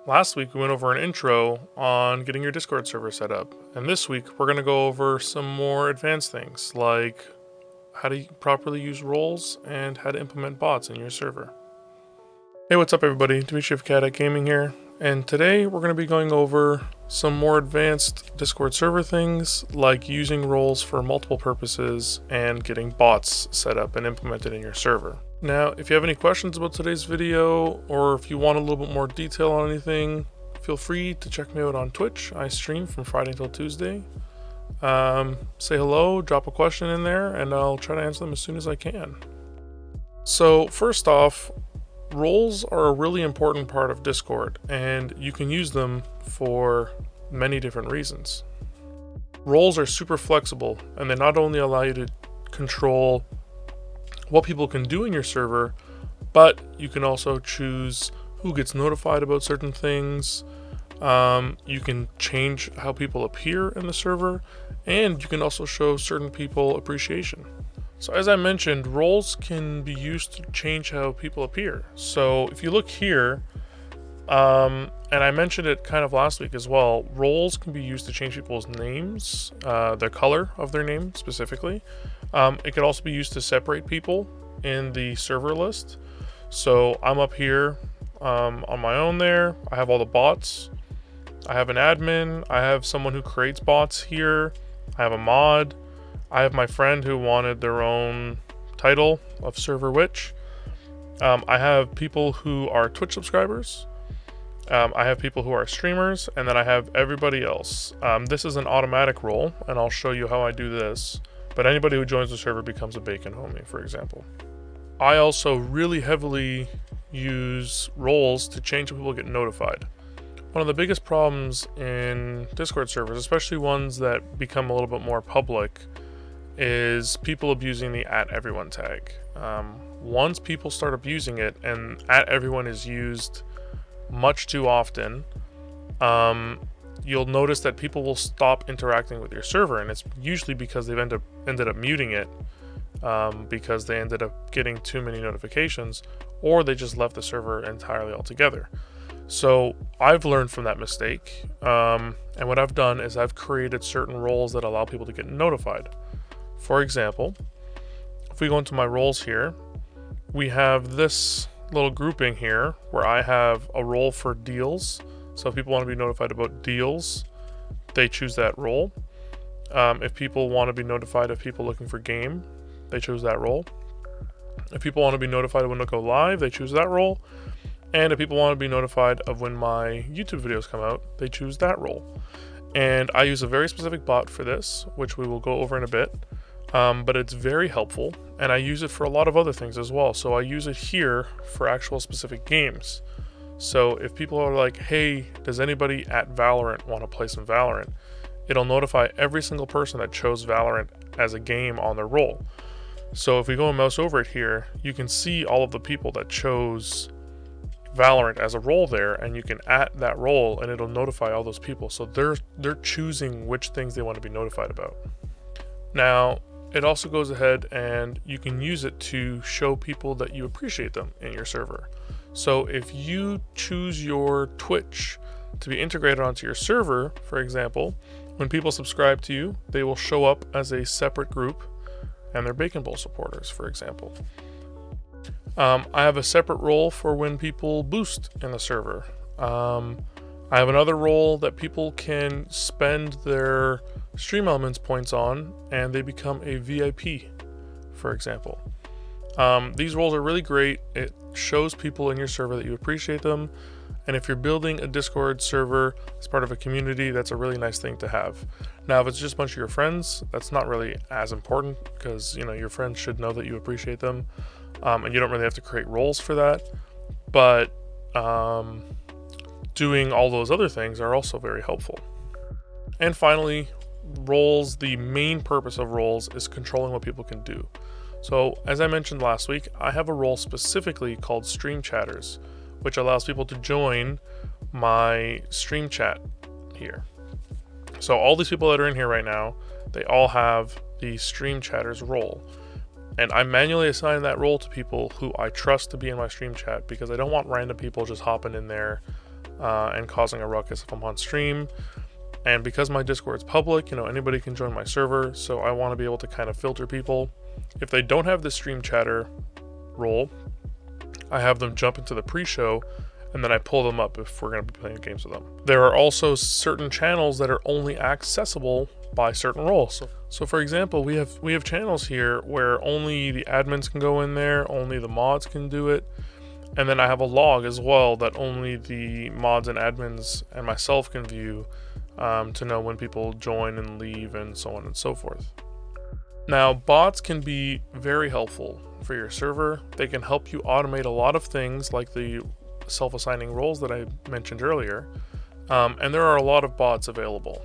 Last week we went over an intro on getting your Discord server set up, and this week we're going to go over some more advanced things like how to properly use roles and how to implement bots in your server. Hey, what's up everybody? Dimitri of Caddac Gaming here, and today we're going to be going over some more advanced Discord server things like using roles for multiple purposes and getting bots set up and implemented in your server. Now, if you have any questions about today's video, or if you want a little bit more detail on anything, feel free to check me out on Twitch. I stream from Friday until Tuesday. Say hello, drop a question in there, and I'll try to answer them as soon as I can. So first off, roles are a really important part of Discord, and you can use them for many different reasons. Roles are super flexible, and they not only allow you to control what people can do in your server, but you can also choose who gets notified about certain things. You can change how people appear in the server, and you can also show certain people appreciation. So as I mentioned, roles can be used to change how people appear. So if you look here, and I mentioned it kind of last week as well, roles can be used to change people's names, the color of their name specifically. It could also be used to separate people in the server list. So I'm up here on my own there. I have all the bots. I have an admin. I have someone who creates bots here. I have a mod. I have my friend who wanted their own title of Server Witch. I have people who are Twitch subscribers. I have people who are streamers, and then I have everybody else. This is an automatic role, and I'll show you how I do this. But anybody who joins the server becomes a bacon homie, for example. I also really heavily use roles to change how people get notified. One of the biggest problems in Discord servers, especially ones that become a little bit more public, is people abusing the @everyone tag. Once people start abusing it, and @everyone is used much too often, you'll notice that people will stop interacting with your server, and it's usually because they've ended up muting it because they ended up getting too many notifications, or they just left the server entirely altogether. So I've learned from that mistake, and what I've done is I've created certain roles that allow people to get notified. For example, if we go into my roles here, we have this little grouping here where I have a role for deals. So if people want to be notified about deals, they choose that role. If people want to be notified of people looking for game, they choose that role. If people want to be notified of when to go live, they choose that role. And if people want to be notified of when my YouTube videos come out, they choose that role. And I use a very specific bot for this, which we will go over in a bit. But it's very helpful, and I use it for a lot of other things as well. So I use it here for actual specific games. So if people are like, hey, does anybody at Valorant want to play some Valorant? It'll notify every single person that chose Valorant as a game on their role. So if we go and mouse over it here, you can see all of the people that chose Valorant as a role there, and you can @ that role and it'll notify all those people. So they're choosing which things they want to be notified about. Now, it also goes ahead and you can use it to show people that you appreciate them in your server. So if you choose your Twitch to be integrated onto your server, for example, when people subscribe to you, they will show up as a separate group, and they're Bacon Bowl supporters, for example. I have a separate role for when people boost in the server. I have another role that people can spend their Stream Elements points on, and they become a VIP, for example. These roles are really great. It shows people in your server that you appreciate them, and if you're building a Discord server as part of a community, that's a really nice thing to have. Now, if it's just a bunch of your friends, that's not really as important, because your friends should know that you appreciate them, and you don't really have to create roles for that. But doing all those other things are also very helpful. And finally, roles, the main purpose of roles is controlling what people can do. So as I mentioned last week, I have a role specifically called Stream Chatters, which allows people to join my stream chat here. So all these people that are in here right now, they all have the Stream Chatters role. And I manually assign that role to people who I trust to be in my stream chat, because I don't want random people just hopping in there and causing a ruckus if I'm on stream. And because my Discord's public, anybody can join my server, so I want to be able to kind of filter people. If they don't have the stream chatter role, I have them jump into the pre-show, and then I pull them up if we're going to be playing games with them. There are also certain channels that are only accessible by certain roles. So for example, we have channels here where only the admins can go in there, only the mods can do it, and then I have a log as well that only the mods and admins and myself can view to know when people join and leave and so on and so forth. Now, bots can be very helpful for your server. They can help you automate a lot of things like the self-assigning roles that I mentioned earlier, and there are a lot of bots available.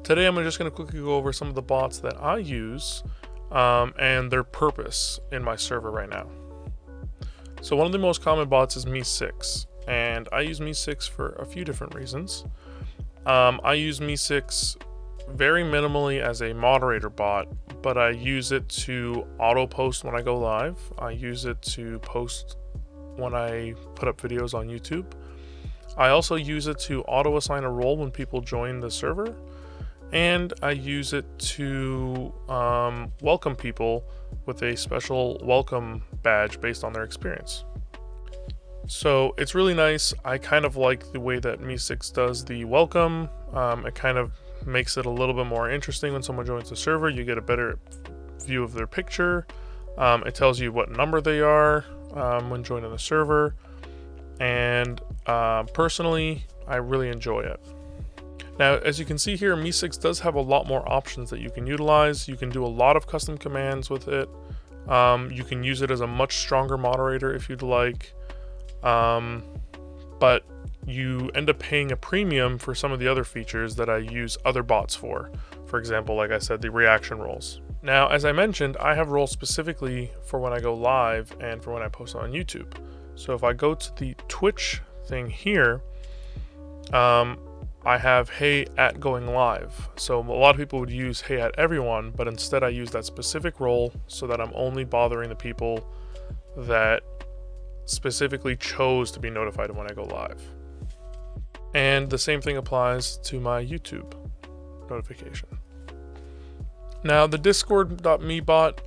Today I'm just going to quickly go over some of the bots that I use and their purpose in my server right now. So one of the most common bots is Me6, and I use Me6 for a few different reasons. I use Me6 very minimally as a moderator bot, but I use it to auto post when I go live. I use it to post when I put up videos on YouTube. I also use it to auto assign a role when people join the server, and I use it to welcome people with a special welcome badge based on their experience. So it's really nice. I kind of like the way that Me6 does the welcome. It kind of makes it a little bit more interesting when someone joins the server. You get a better view of their picture. It tells you what number they are when joining the server, and personally I really enjoy it. Now, as you can see here, Me6 does have a lot more options that you can utilize. You can do a lot of custom commands with it. You can use it as a much stronger moderator if you'd like, but you end up paying a premium for some of the other features that I use other bots for. For example, like I said, the reaction roles. Now, as I mentioned, I have roles specifically for when I go live and for when I post on YouTube. So if I go to the Twitch thing here, I have hey at going live. So a lot of people would use hey at everyone, but instead I use that specific role so that I'm only bothering the people that specifically chose to be notified when I go live. And the same thing applies to my YouTube notification. Now, the discord.me bot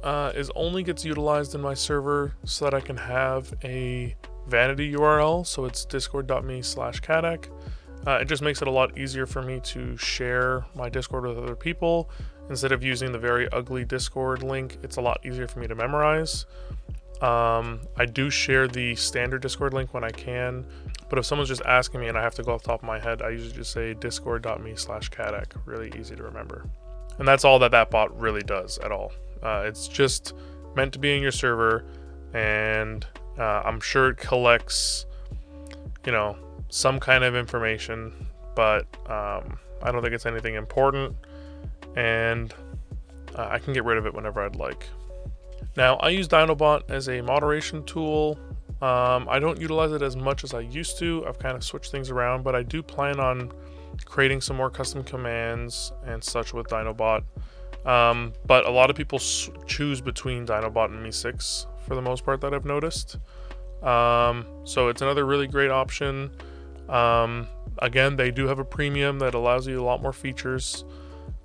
only gets utilized in my server so that I can have a vanity URL. So it's discord.me/Caddac. It just makes it a lot easier for me to share my Discord with other people. Instead of using the very ugly Discord link, it's a lot easier for me to memorize. I do share the standard Discord link when I can, but if someone's just asking me and I have to go off the top of my head, I usually just say discord.me/Caddac. Really easy to remember. And that's all that bot really does at all. It's just meant to be in your server, and I'm sure it collects, some kind of information, but I don't think it's anything important, and I can get rid of it whenever I'd like. Now, I use Dynobot as a moderation tool. I don't utilize it as much as I used to. I've kind of switched things around, but I do plan on creating some more custom commands and such with Dynobot. But a lot of people choose between Dynobot and Me6 for the most part that I've noticed. So it's another really great option. Again, they do have a premium that allows you a lot more features.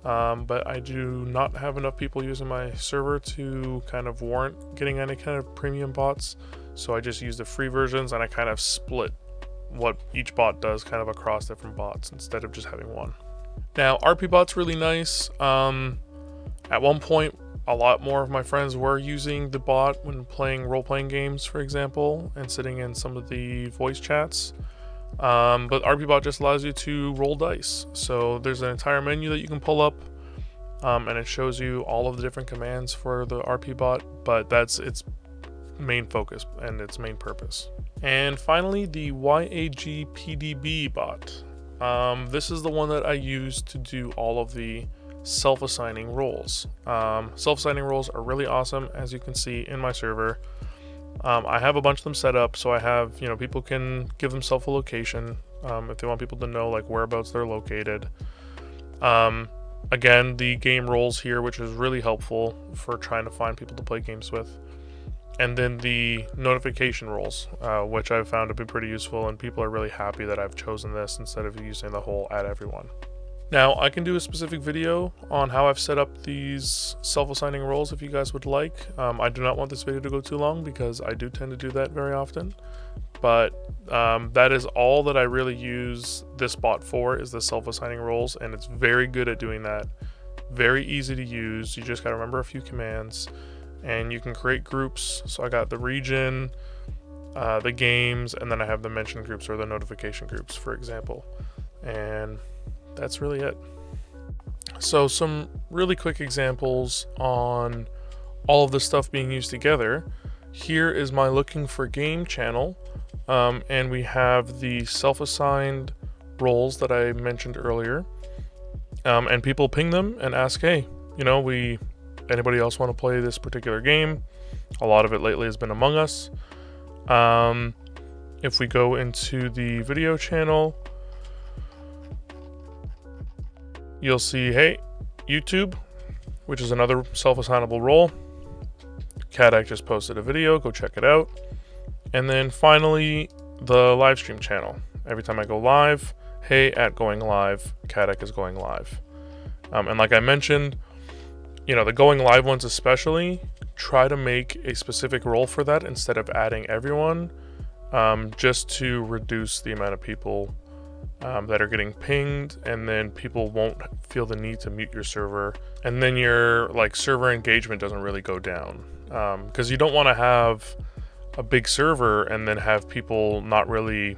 But I do not have enough people using my server to kind of warrant getting any kind of premium bots. So I just use the free versions, and I kind of split what each bot does kind of across different bots instead of just having one. Now, RPBot's really nice. At one point, a lot more of my friends were using the bot when playing role-playing games, for example, and sitting in some of the voice chats. But RPBot just allows you to roll dice. So there's an entire menu that you can pull up, and it shows you all of the different commands for the RPBot, but that's its main focus and its main purpose. And finally, the YAGPDB bot. This is the one that I use to do all of the self-assigning roles. Self-assigning roles are really awesome, as you can see in my server. I have a bunch of them set up, so I have, people can give themselves a location if they want people to know like whereabouts they're located. Again, the game roles here, which is really helpful for trying to find people to play games with. and then the notification roles, which I've found to be pretty useful, and people are really happy that I've chosen this instead of using the whole add everyone. Now, I can do a specific video on how I've set up these self-assigning roles if you guys would like. I do not want this video to go too long because I do tend to do that very often. But that is all that I really use this bot for, is the self-assigning roles, and it's very good at doing that. Very easy to use. You just got to remember a few commands, and you can create groups. So I got the region, the games, and then I have the mention groups or the notification groups, for example. And that's really it. So some really quick examples on all of this stuff being used together. Here is my looking for game channel, and we have the self-assigned roles that I mentioned earlier, and people ping them and ask, hey, anybody else want to play this particular game? A lot of it lately has been Among Us. If we go into the video channel, you'll see, hey, YouTube, which is another self-assignable role. Caddac just posted a video, go check it out. And then finally, the live stream channel. Every time I go live, hey, at going live, Caddac is going live. And like I mentioned, the going live ones especially, try to make a specific role for that instead of adding everyone, just to reduce the amount of people that are getting pinged, and then people won't feel the need to mute your server, and then your server engagement doesn't really go down, because you don't want to have a big server and then have people not really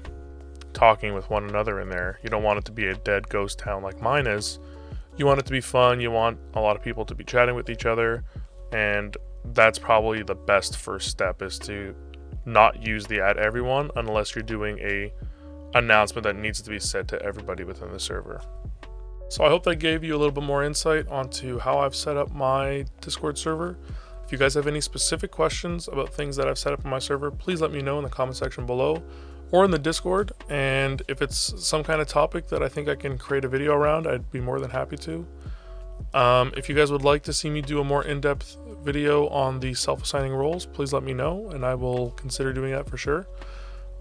talking with one another in there. You don't want it to be a dead ghost town like mine is. You want it to be fun. You want a lot of people to be chatting with each other, and that's probably the best first step, is to not use the add everyone unless you're doing a announcement that needs to be said to everybody within the server. So I hope that gave you a little bit more insight onto how I've set up my Discord server. If you guys have any specific questions about things that I've set up in my server, please let me know in the comment section below or in the Discord. And if it's some kind of topic that I think I can create a video around, I'd be more than happy to. If you guys would like to see me do a more in-depth video on the self-assigning roles, please let me know and I will consider doing that for sure.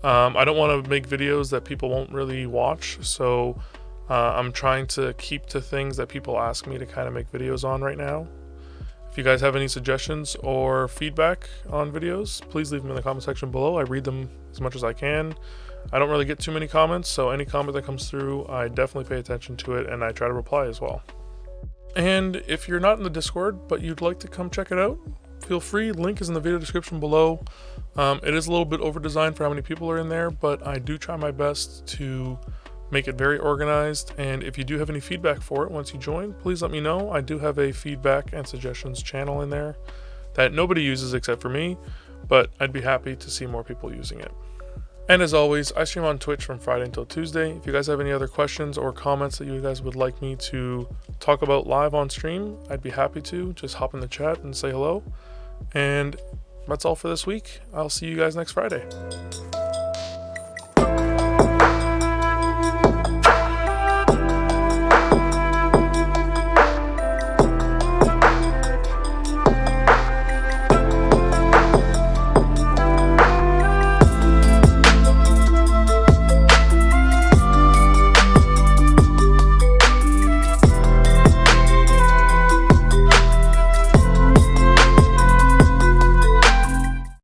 I don't want to make videos that people won't really watch, so I'm trying to keep to things that people ask me to kind of make videos on right now. If you guys have any suggestions or feedback on videos, please leave them in the comment section below. I read them as much as I can. I don't really get too many comments, so any comment that comes through, I definitely pay attention to it and I try to reply as well. And if you're not in the Discord, but you'd like to come check it out, feel free. Link is in the video description below. It is a little bit over designed for how many people are in there, but I do try my best to make it very organized. And if you do have any feedback for it once you join, please let me know. I do have a feedback and suggestions channel in there that nobody uses except for me, but I'd be happy to see more people using it. And as always, I stream on Twitch from Friday until Tuesday. If you guys have any other questions or comments that you guys would like me to talk about live on stream, I'd be happy to. Just hop in the chat and say hello. And that's all for this week. I'll see you guys next Friday.